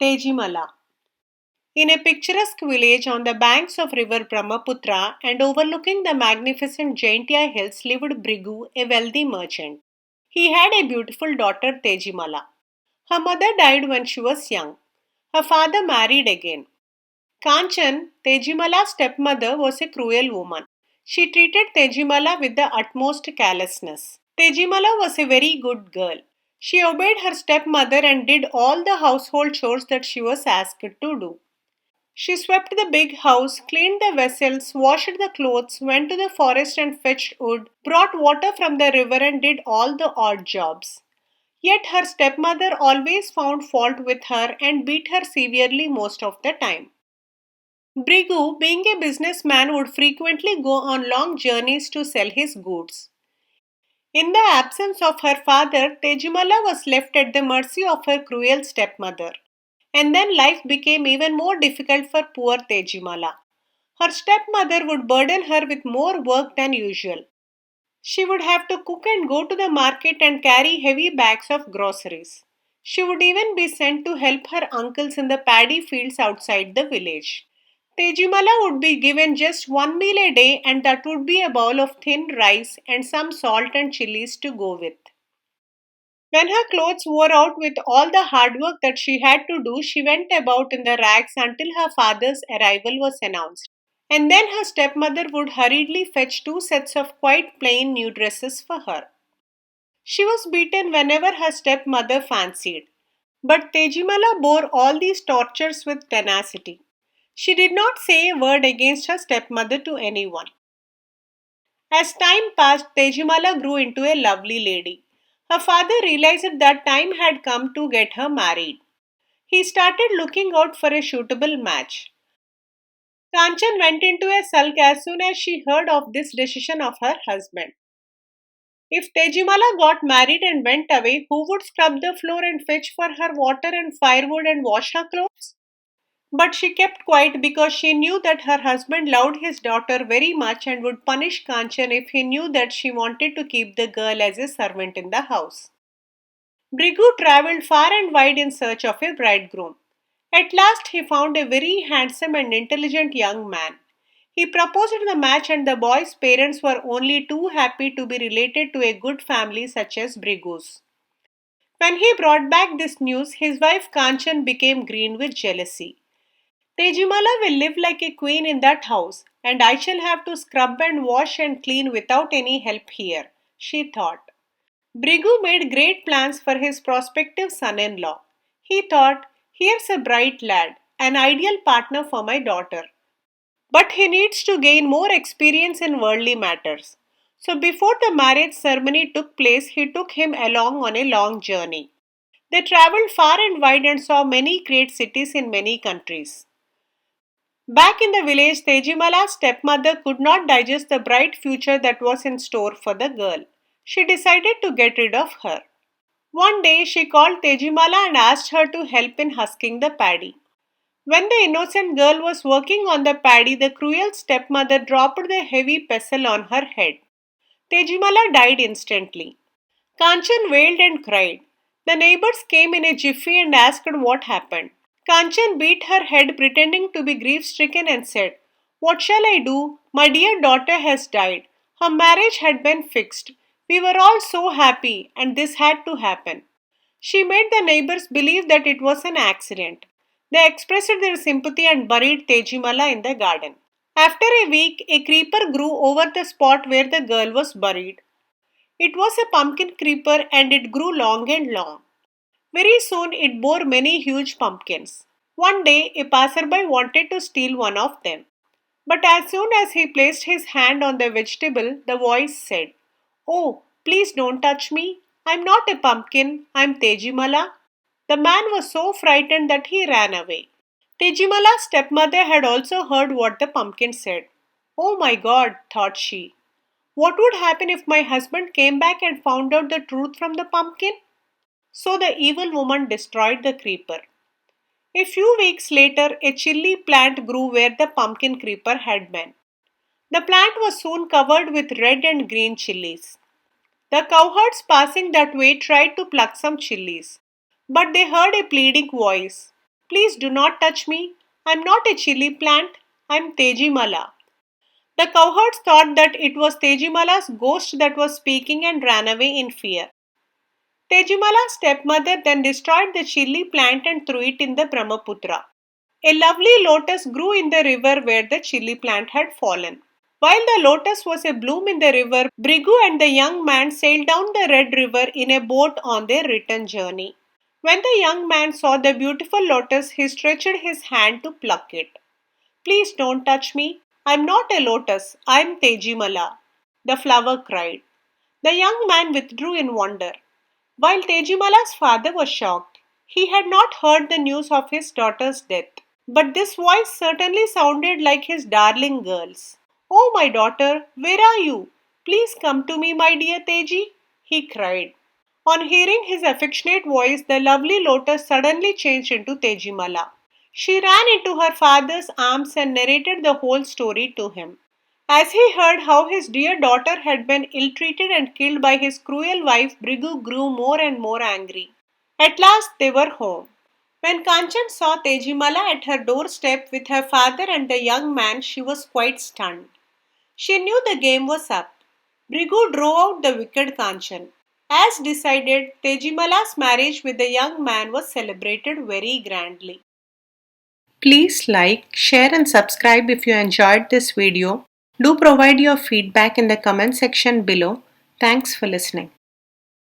Tejimala. In a picturesque village on the banks of river Brahmaputra and overlooking the magnificent Jaintia hills lived Brigu, a wealthy merchant. He had a beautiful daughter Tejimala. Her mother died when she was young. Her father married again. Kanchan, Tejimala's stepmother, was a cruel woman. She treated Tejimala with the utmost carelessness. Tejimala was a very good girl. She obeyed her stepmother and did all the household chores that she was asked to do. She swept the big house, cleaned the vessels, washed the clothes, went to the forest and fetched wood, brought water from the river, and did all the odd jobs. Yet her stepmother always found fault with her and beat her severely most of the time. Brigu, being a businessman, would frequently go on long journeys to sell his goods. In the absence of her father, Tejimala was left at the mercy of her cruel stepmother. And then life became even more difficult for poor Tejimala. Her stepmother would burden her with more work than usual. She would have to cook and go to the market and carry heavy bags of groceries. She would even be sent to help her uncles in the paddy fields outside the village. Tejimala would be given just one meal a day, and that would be a bowl of thin rice and some salt and chilies to go with. When her clothes wore out with all the hard work that she had to do, she went about in the rags until her father's arrival was announced. And then her stepmother would hurriedly fetch two sets of quite plain new dresses for her. She was beaten whenever her stepmother fancied. But Tejimala bore all these tortures with tenacity. She did not say a word against her stepmother to anyone. As time passed, Tejimala grew into a lovely lady. Her father realized that time had come to get her married. He started looking out for a suitable match. Kanchan went into a sulk as soon as she heard of this decision of her husband. If Tejimala got married and went away, who would scrub the floor and fetch for her water and firewood and wash her clothes? But she kept quiet because she knew that her husband loved his daughter very much and would punish Kanchan if he knew that she wanted to keep the girl as a servant in the house. Brigu travelled far and wide in search of a bridegroom. At last he found a very handsome and intelligent young man. He proposed the match, and the boy's parents were only too happy to be related to a good family such as Brigu's. When he brought back this news, his wife Kanchan became green with jealousy. Tejimala will live like a queen in that house, and I shall have to scrub and wash and clean without any help here, she thought. Brigu made great plans for his prospective son in law. He thought, here's a bright lad, an ideal partner for my daughter. But he needs to gain more experience in worldly matters. So before the marriage ceremony took place, he took him along on a long journey. They traveled far and wide and saw many great cities in many countries. Back in the village, Tejimala's stepmother could not digest the bright future that was in store for the girl. She decided to get rid of her. One day she called Tejimala and asked her to help in husking the paddy. When the innocent girl was working on the paddy, the cruel stepmother dropped the heavy pestle on her head. Tejimala died instantly. Kanchan wailed and cried. The neighbors came in a jiffy and asked what happened. Kanchan beat her head, pretending to be grief stricken, and said, "What shall I do? My dear daughter has died. Her marriage had been fixed. We were all so happy, and this had to happen." She made the neighbors believe that it was an accident. They expressed their sympathy and buried Tejimala in the garden. After a week, a creeper grew over the spot where the girl was buried. It was a pumpkin creeper and it grew long and long. Very soon it bore many huge pumpkins. One day a passerby wanted to steal one of them. But as soon as he placed his hand on the vegetable, the voice said, "Oh, please don't touch me. I'm not a pumpkin, I'm Tejimala." The man was so frightened that he ran away. Tejimala's stepmother had also heard what the pumpkin said. "Oh my God," thought she. "What would happen if my husband came back and found out the truth from the pumpkin?" So the evil woman destroyed the creeper. A few weeks later, a chilli plant grew where the pumpkin creeper had been. The plant was soon covered with red and green chilies. The cowherds passing that way tried to pluck some chilies, but they heard a pleading voice. Please do not touch me. I'm not a chili plant. I'm Tejimala. The cowherds thought that it was Tejimala's ghost that was speaking and ran away in fear. Tejimala's stepmother then destroyed the chili plant and threw it in the Brahmaputra. A lovely lotus grew in the river where the chili plant had fallen. While the lotus was abloom in the river, Brigu and the young man sailed down the Red River in a boat on their return journey. When the young man saw the beautiful lotus, he stretched his hand to pluck it. Please don't touch me. I'm not a lotus. I'm Tejimala. The flower cried. The young man withdrew in wonder. While Tejimala's father was shocked, he had not heard the news of his daughter's death. But this voice certainly sounded like his darling girl's. Oh, my daughter, where are you? Please come to me, my dear Teji, he cried. On hearing his affectionate voice, the lovely lotus suddenly changed into Tejimala. She ran into her father's arms and narrated the whole story to him. As he heard how his dear daughter had been ill treated and killed by his cruel wife, Brigu grew more and more angry. At last they were home. When Kanchan saw Tejimala at her doorstep with her father and the young man, she was quite stunned. She knew the game was up. Brigu drove out the wicked Kanchan. As decided, Tejimala's marriage with the young man was celebrated very grandly. Please like, share and subscribe if you enjoyed this video. Do provide your feedback in the comment section below. Thanks for listening.